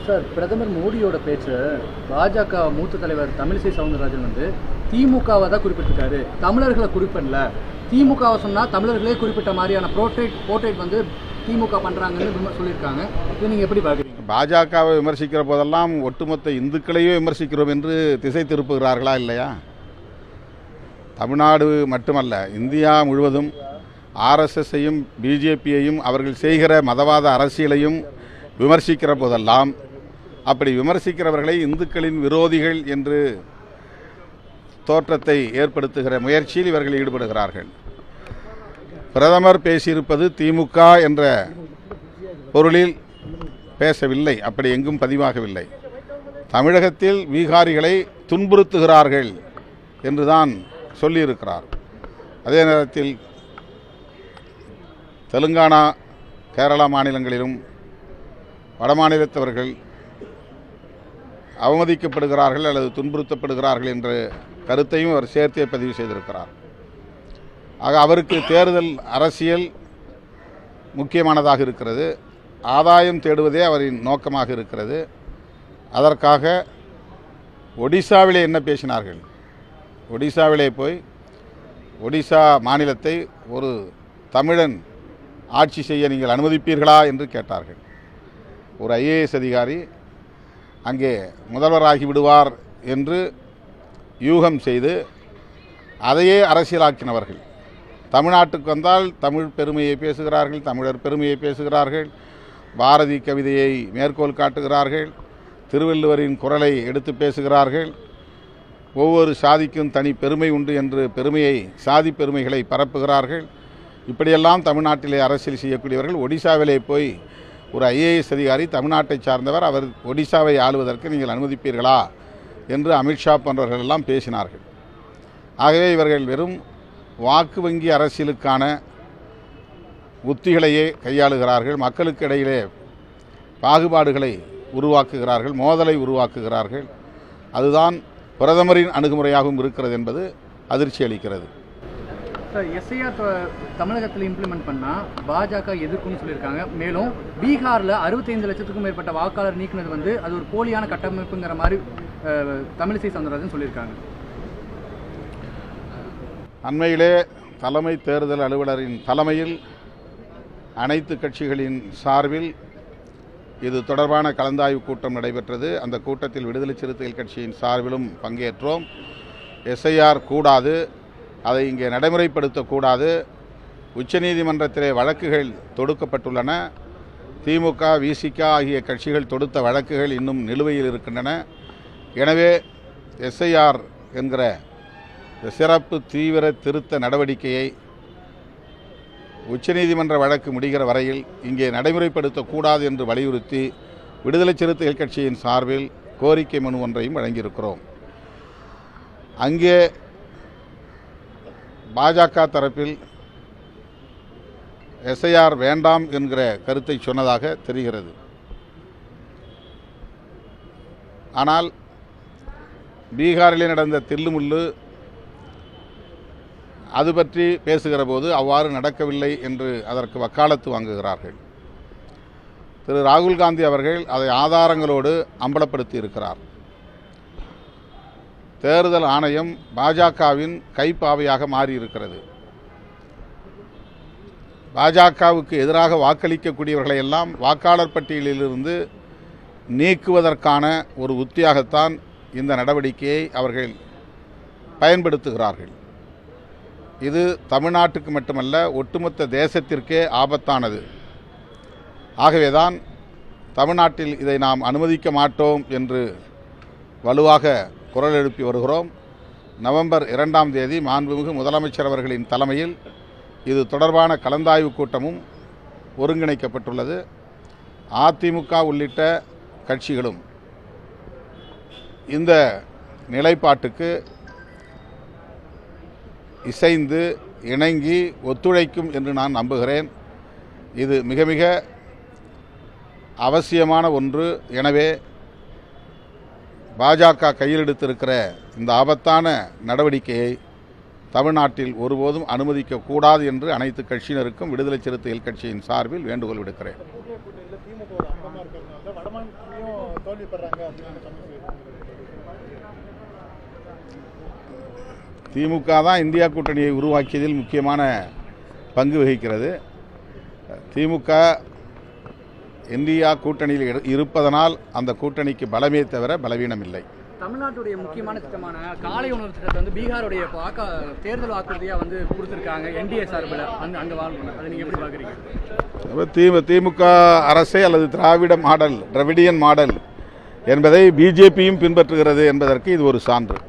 Sir, பிரதமர் மோடியோட பேச்சு பாஜக மூத்த தலைவர் தமிழிசை சவுந்தரராஜன் வந்து திமுகவை தான் குறிப்பிட்டிருக்காரு, தமிழர்களை குறிப்பிடல. திமுகவை சொன்னால் தமிழர்களே குறிப்பிட்ட மாதிரியான போர்ட்ரேட் வந்து திமுக பண்ணுறாங்கன்னு சொல்லியிருக்காங்க. இதை நீங்கள் எப்படி பார்க்குறீங்க? பாஜகவை விமர்சிக்கிற போதெல்லாம் ஒட்டுமொத்த இந்துக்களையே விமர்சிக்கிறோம் என்று திசை திருப்புகிறார்களா இல்லையா? தமிழ்நாடு மட்டுமல்ல, இந்தியா முழுவதும் ஆர்எஸ்எஸ்ஸையும் பிஜேபியையும் அவர்கள் செய்கிற மதவாத அரசியலையும் விமர்சிக்கிற போதெல்லாம் அப்படி விமர்சிக்கிறவர்களை இந்துக்களின் விரோதிகள் என்று தோற்றத்தை ஏற்படுத்துகிற முயற்சியில் இவர்கள் ஈடுபடுகிறார்கள். பிரதமர் பேசியிருப்பது திமுக என்ற பொருளில் பேசவில்லை, அப்படி எங்கும் பதிவாகவில்லை. தமிழகத்தில் பீகாரிகளை துன்புறுத்துகிறார்கள் என்றுதான் சொல்லியிருக்கிறார். அதே நேரத்தில் தெலுங்கானா, கேரளா மாநிலங்களிலும் வடமாநிலத்தவர்கள் அவமதிக்கப்படுகிறார்கள் அல்லது துன்புறுத்தப்படுகிறார்கள் என்ற கருத்தையும் அவர் சேர்த்தே பதிவு செய்திருக்கிறார். ஆக அவருக்கு தேர்தல் அரசியல் முக்கியமானதாக இருக்கிறது, ஆதாயம் தேடுவதே அவரின் நோக்கமாக இருக்கிறது. அதற்காக ஒடிசாவிலே என்ன பேசினார்கள்? ஒடிசாவிலே போய் ஒடிசா மாநிலத்தை ஒரு தமிழன் ஆட்சி செய்ய நீங்கள் அனுமதிப்பீர்களா என்று கேட்டார்கள். ஒரு ஐஏஎஸ் அதிகாரி அங்கே முதல்வராகி விடுவார் என்று யூகம் செய்து அதையே அரசியலாக்கினவர்கள். தமிழ்நாட்டுக்கு வந்தால் தமிழ் பெருமையை பேசுகிறார்கள், தமிழர் பெருமையை பேசுகிறார்கள், பாரதி கவிதையை மேற்கோள் காட்டுகிறார்கள், திருவள்ளுவரின் குரலை எடுத்து பேசுகிறார்கள். ஒவ்வொரு சாதிக்கும் தனி பெருமை உண்டு என்று பெருமையை, சாதி பெருமைகளை பரப்புகிறார்கள். இப்படியெல்லாம் தமிழ்நாட்டிலே அரசியல் செய்யக்கூடியவர்கள் ஒடிசாவிலே போய் ஒரு ஐஏஎஸ் அதிகாரி தமிழ்நாட்டை சார்ந்தவர், அவர் ஒடிசாவை ஆளுவதற்கு நீங்கள் அனுமதிப்பீர்களா என்று அமித்ஷா போன்றவர்கள் எல்லாம் பேசினார்கள். ஆகவே இவர்கள் வெறும் வாக்கு வங்கி அரசியலுக்கான உத்திகளையே கையாளுகிறார்கள். மக்களுக்கு இடையிலே பாகுபாடுகளை உருவாக்குகிறார்கள், மோதலை உருவாக்குகிறார்கள். அதுதான் பிரதமரின் அணுகுமுறையாகவும் இருக்கிறது என்பது அதிர்ச்சி அளிக்கிறது. சார், எஸ்ஐஆர் தமிழகத்தில் இம்ப்ளிமெண்ட் பண்ணால் பாஜக எதிர்க்கும்னு சொல்லியிருக்காங்க. மேலும் பீகாரில் 65 லட்சத்துக்கும் மேற்பட்ட வாக்காளர் நீக்கினது வந்து அது ஒரு போலியான கட்டமைப்புங்கிற மாதிரி தமிழிசை சவுந்தரராஜன் சொல்லியிருக்காங்க. அண்மையிலே தலைமை தேர்தல் அலுவலரின் தலைமையில் அனைத்து கட்சிகளின் சார்பில் இது தொடர்பான கலந்தாய்வு கூட்டம் நடைபெற்றது. அந்த கூட்டத்தில் விடுதலை சிறுத்தைகள் கட்சியின் சார்பிலும் பங்கேற்றோம். எஸ்ஐஆர் கூடாது, அதை இங்கே நடைமுறைப்படுத்தக்கூடாது, உச்சநீதிமன்றத்திலே வழக்குகள் தொடுக்கப்பட்டுள்ளன, திமுக விசிக ஆகிய கட்சிகள் தொடுத்த வழக்குகள் இன்னும் நிலுவையில் இருக்கின்றன. எனவே எஸ்ஐஆர் என்கிற சிறப்பு தீவிர திருத்த நடவடிக்கையை உச்சநீதிமன்ற வழக்கு முடிகிற வரையில் இங்கே நடைமுறைப்படுத்தக்கூடாது என்று வலியுறுத்தி விடுதலை சிறுத்தைகள் கட்சியின் சார்பில் கோரிக்கை மனு ஒன்றையும் வழங்கியிருக்கிறோம். அங்கே பாஜக தரப்பில் எஸ்ஐஆர் வேண்டாம் என்கிற கருத்தை சொன்னதாக தெரிகிறது. ஆனால் பீகாரிலே நடந்த தில்லுமுள்ளு அது பற்றி பேசுகிற போது அவ்வாறு நடக்கவில்லை என்று அதற்கு வக்காலத்து வாங்குகிறார்கள். திரு ராகுல் காந்தி அவர்கள் அதை ஆதாரங்களோடு அம்பலப்படுத்தி இருக்கிறார். தேர்தல் ஆணையம் பாஜகவின் கைப்பாவையாக மாறியிருக்கிறது. பாஜகவுக்கு எதிராக வாக்களிக்கக்கூடியவர்களை எல்லாம் வாக்காளர் பட்டியலிலிருந்து நீக்குவதற்கான ஒரு உத்தியாகத்தான் இந்த நடவடிக்கையை அவர்கள் பயன்படுத்துகிறார்கள். இது தமிழ்நாட்டுக்கு மட்டுமல்ல, ஒட்டுமொத்த தேசத்திற்கே ஆபத்தானது. ஆகவேதான் தமிழ்நாட்டில் இதை நாம் அனுமதிக்க மாட்டோம் என்று வலுவாக குரல் எழுப்பி வருகிறோம். நவம்பர் 2ஆம் தேதி மாண்புமிகு முதலமைச்சர் அவர்களின் தலைமையில் இது தொடர்பான கலந்தாய்வு கூட்டமும் ஒருங்கிணைக்கப்பட்டுள்ளது. அதிமுக உள்ளிட்ட கட்சிகளும் இந்த நிலைப்பாட்டுக்கு இசைந்து இணங்கி ஒத்துழைக்கும் என்று நான் நம்புகிறேன். இது மிக மிக அவசியமான ஒன்று. எனவே பாஜக கையில் எடுத்திருக்கிற இந்த ஆபத்தான நடவடிக்கையை தமிழ்நாட்டில் ஒருபோதும் அனுமதிக்கக்கூடாது என்று அனைத்து கட்சியினருக்கும் விடுதலை சிறுத்தைகள் கட்சியின் சார்பில் வேண்டுகோள் விடுக்கிறேன். தோல்விப்படுறாங்க அப்படின்னு திமுக தான் இந்தியா கூட்டணியை உருவாக்கியதில் முக்கியமான பங்கு வகிக்கிறது. திமுக இந்தியா கூட்டணியில் இருப்பதனால் அந்த கூட்டணிக்கு பலமே தவிர பலவீனம் இல்லை. தமிழ்நாட்டுடைய முக்கியமான திட்டமான காலை உணவு திட்டத்தை வந்து பீகாருடைய தேர்தல் வாக்குறுதியாக வந்து கொடுத்துருக்காங்க என்டிஏ சார்பில் அங்கே வாழ்க்கணும். அதை நீங்கள் எப்படி பார்க்குறீங்க? திமுக அரசே அல்லது திராவிட மாடல், டிராவிடியன் மாடல் என்பதை பிஜேபியும் பின்பற்றுகிறது என்பதற்கு இது ஒரு சான்று.